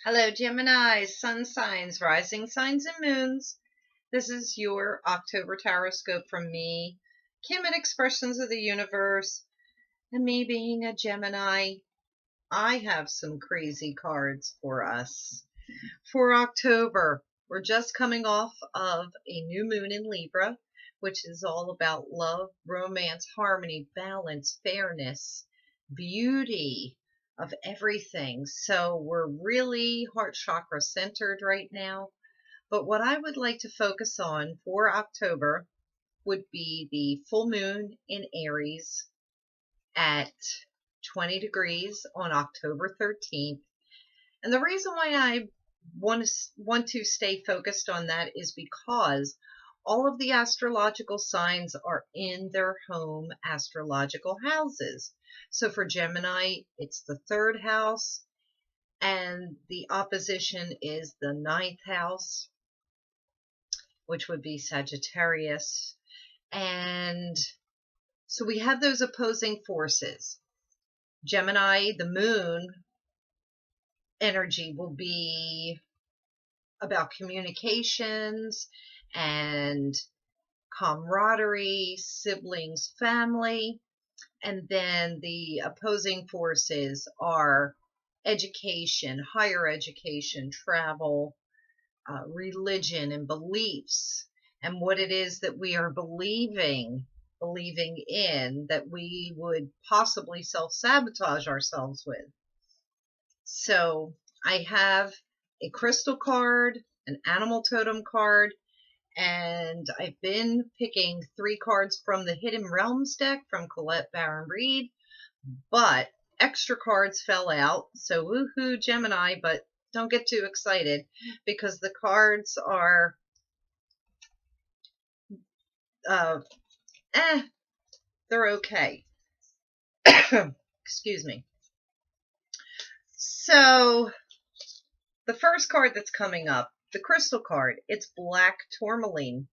Hello, Gemini, sun signs, rising signs, and moons. This is your October Horoscope from me, Kim at Expressions of the Universe. And me being a Gemini, I have some crazy cards for us. For October, we're just coming off of a new moon in Libra, which is all about love, romance, harmony, balance, fairness, beauty of everything. So we're really heart chakra centered right now. But what I would like to focus on for October would be the full moon in Aries at 20 degrees on October 13th. And the reason why I want to stay focused on that is because all of the astrological signs are in their home astrological houses. So for Gemini, it's the third house, and the opposition is the ninth house, which would be Sagittarius. And so we have those opposing forces. Gemini, the moon energy will be about communications and camaraderie, siblings, family. And then the opposing forces are education, higher education, travel, religion, and beliefs, and what it is that we are believing in that we would possibly self-sabotage ourselves with. So I have a crystal card, an animal totem card, and I've been picking 3 cards from the Hidden Realms deck from Colette Baron Reed, but extra cards fell out. So woohoo, Gemini, but don't get too excited because the cards are, uh, they're okay. Excuse me. So the first card that's coming up, the crystal card, it's black tourmaline.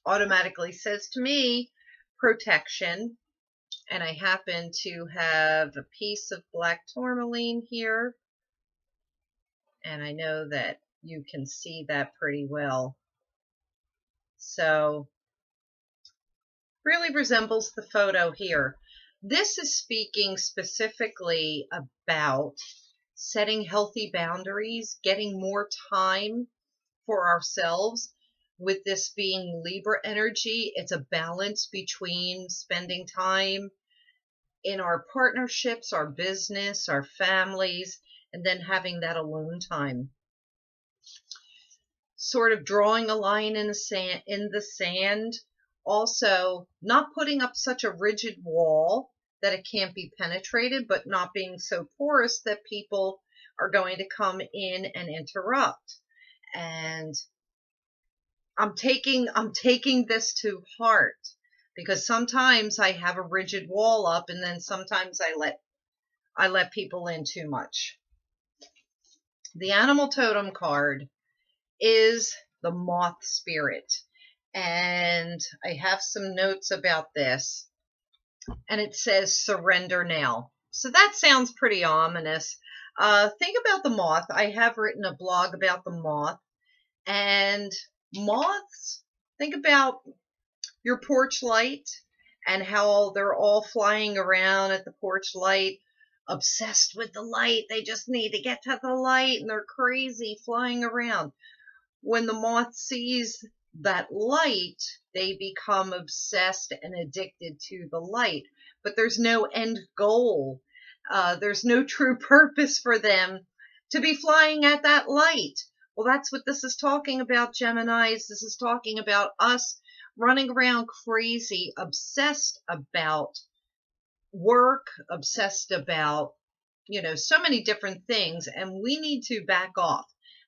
Automatically says to me protection, and I happen to have a piece of black tourmaline here, and I know that you can see that pretty well. So really resembles the photo here. This is speaking specifically about setting healthy boundaries, getting more time for ourselves. With this being Libra energy, it's a balance between spending time in our partnerships, our business, our families, and then having that alone time. Sort of drawing a line in the sand. Also, not putting up such a rigid wall that it can't be penetrated, but not being so porous that people are going to come in and interrupt. And I'm taking this to heart because sometimes I have a rigid wall up, and then sometimes I let people in too much. The animal totem card is the moth spirit, and I have some notes about this, and it says surrender now. So that sounds pretty ominous. Think about the moth. I have written a blog about the moth, and moths, think about your porch light and how they're all flying around at the porch light, obsessed with the light. They just need to get to the light, and they're crazy flying around. When the moth sees that light, they become obsessed and addicted to the light. But there's no end goal. There's no true purpose for them to be flying at that light. Well, that's what this is talking about, Geminis. This is talking about us running around crazy, obsessed about work, obsessed about, so many different things, and we need to back off.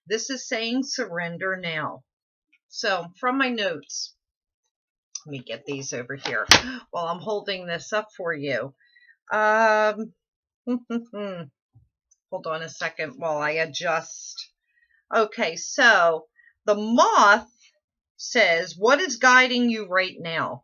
This is saying surrender now. So from my notes, let me get these over here while I'm holding this up for you. Hold on a second while I adjust. Okay, so the moth says, what is guiding you right now?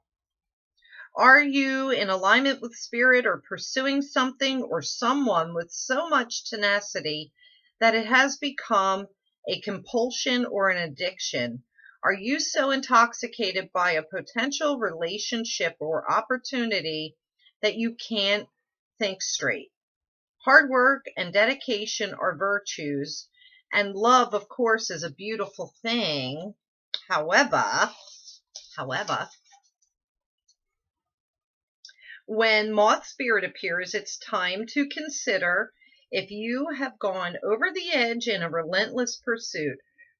Are you in alignment with spirit or pursuing something or someone with so much tenacity that it has become a compulsion or an addiction? Are you so intoxicated by a potential relationship or opportunity that you can't think straight? Hard work and dedication are virtues, and love, of course, is a beautiful thing. However, when Moth spirit appears, it's time to consider if you have gone over the edge in a relentless pursuit,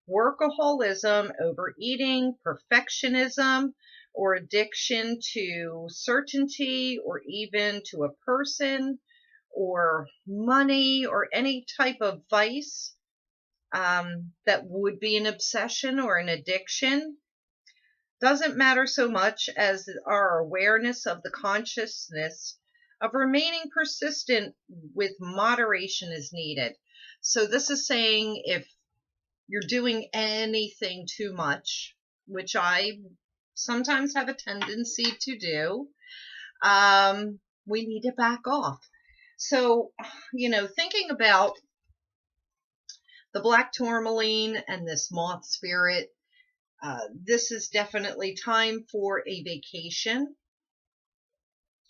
workaholism, overeating, perfectionism, or addiction to certainty, or even to a person, or money, or any type of vice that would be an obsession or an addiction. Doesn't matter so much as our awareness of the consciousness of remaining persistent with moderation is needed. So this is saying if you're doing anything too much, which I sometimes have a tendency to do, we need to back off. So, thinking about the black tourmaline and this moth spirit, this is definitely time for a vacation,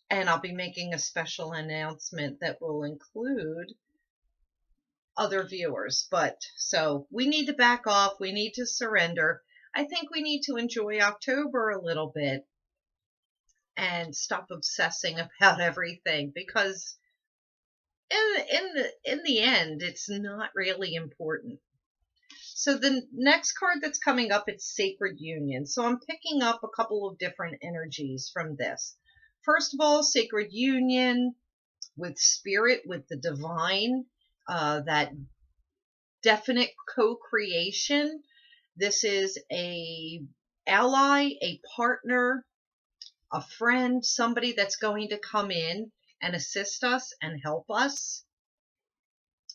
and I'll be making a special announcement that will include other viewers. But so we need to back off, we need to surrender. I think we need to enjoy October a little bit and stop obsessing about everything, because in the end, it's not really important. So the next card that's coming up, it's Sacred Union. So I'm picking up a couple of different energies from this. First of all, Sacred Union with spirit, with the divine, that definite co-creation. This is a ally, a partner, a friend, somebody that's going to come in and assist us and help us.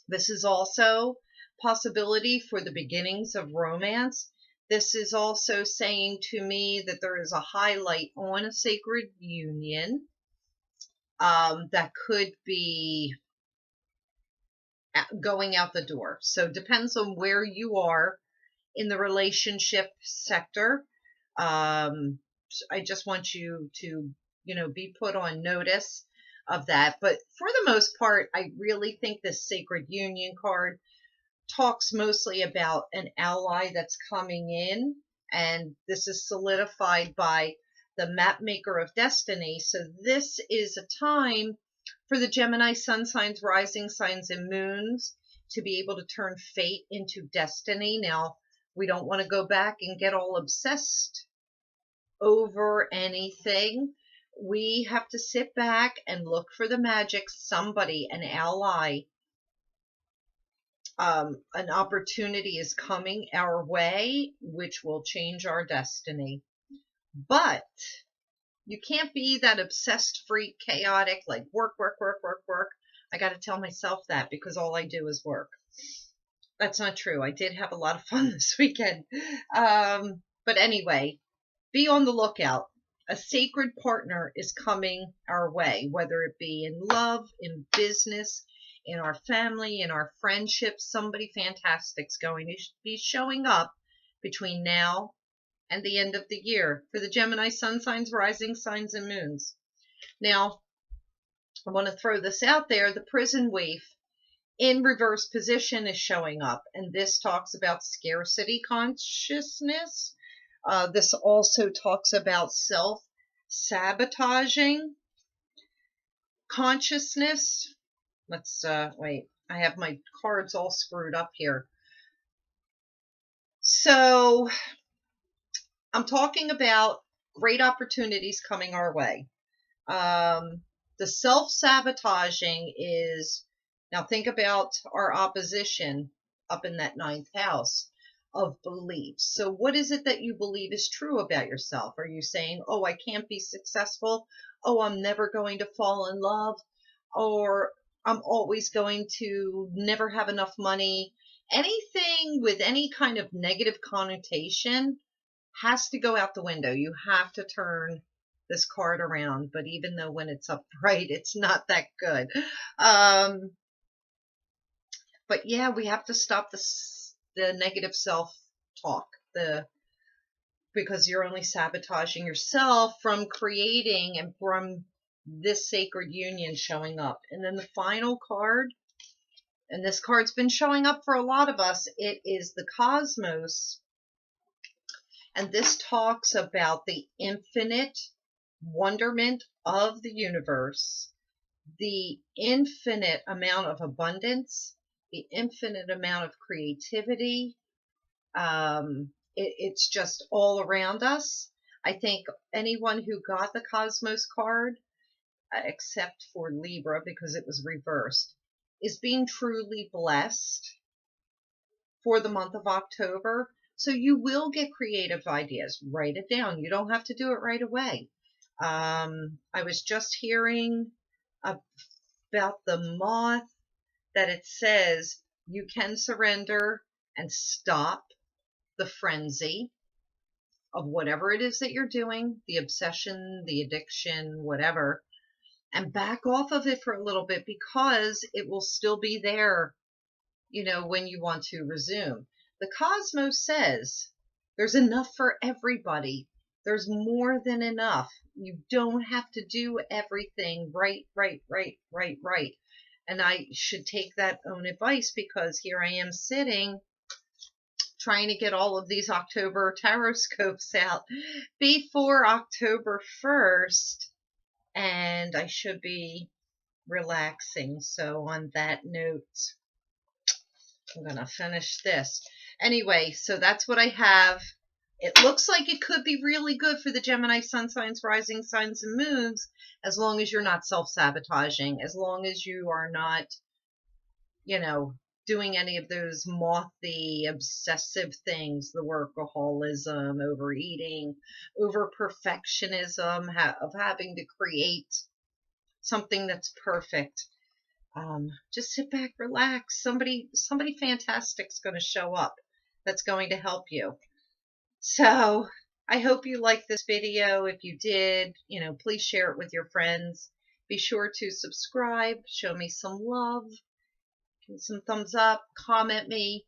This is also possibility for the beginnings of romance. This is also saying to me that there is a highlight on a sacred union that could be going out the door. So it depends on where you are in the relationship sector. I just want you to, be put on notice of that. But for the most part, I really think this Sacred Union card talks mostly about an ally that's coming in, and this is solidified by the map maker of destiny. So this is a time for the Gemini sun signs, rising signs, and moons to be able to turn fate into destiny. Now, we don't want to go back and get all obsessed over anything. We have to sit back and look for the magic, somebody, an ally, an opportunity is coming our way, which will change our destiny. But you can't be that obsessed freak, chaotic, like work, work, work, work, work. I got to tell myself that because all I do is work. That's not true. I did have a lot of fun this weekend. But anyway, be on the lookout. A sacred partner is coming our way, whether it be in love, in business, in our family, in our friendships. Somebody fantastic's going to be showing up between now and the end of the year for the Gemini sun signs, rising signs, and moons. Now, I want to throw this out there. The prison waif in reverse position is showing up, and this talks about scarcity consciousness. This also talks about self-sabotaging consciousness. Let's wait. I have my cards all screwed up here. So I'm talking about great opportunities coming our way. The self-sabotaging is, now think about our opposition up in that ninth house of beliefs. So what is it that you believe is true about yourself? Are you saying, oh, I can't be successful? Oh, I'm never going to fall in love? Or I'm always going to never have enough money? Anything with any kind of negative connotation has to go out the window. You have to turn this card around, but even though when it's upright, it's not that good. But But yeah, we have to stop the negative self-talk, because you're only sabotaging yourself from creating and from this sacred union showing up. And then the final card, and this card's been showing up for a lot of us, it is the Cosmos. And this talks about the infinite wonderment of the universe, the infinite amount of abundance, the infinite amount of creativity. It's just all around us. I think anyone who got the Cosmos card, except for Libra because it was reversed, is being truly blessed for the month of October. So you will get creative ideas. Write it down. You don't have to do it right away. I was just hearing about the Moth, that it says you can surrender and stop the frenzy of whatever it is that you're doing, the obsession, the addiction, whatever, and back off of it for a little bit, because it will still be there, when you want to resume. The Cosmos says there's enough for everybody. There's more than enough. You don't have to do everything right. And I should take that own advice, because here I am sitting trying to get all of these October Horoscopes out before October 1st, and I should be relaxing. So on that note, I'm going to finish this. Anyway, so that's what I have. It looks like it could be really good for the Gemini sun signs, rising signs, and moons, as long as you're not self-sabotaging, as long as you are not, doing any of those mothy, obsessive things, the workaholism, overeating, over perfectionism, of having to create something that's perfect. Just sit back, relax. Somebody fantastic's going to show up that's going to help you. So I hope you liked this video. If you did, please share it with your friends. Be sure to subscribe, show me some love, give me some thumbs up, comment me.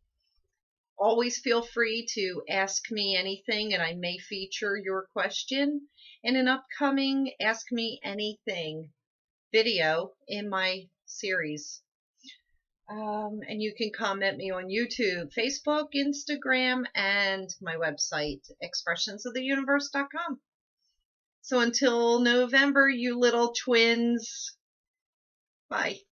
Always feel free to ask me anything, and I may feature your question in an upcoming Ask Me Anything video in my series. And you can comment me on YouTube, Facebook, Instagram, and my website, expressionsoftheuniverse.com. So until November, you little twins, bye.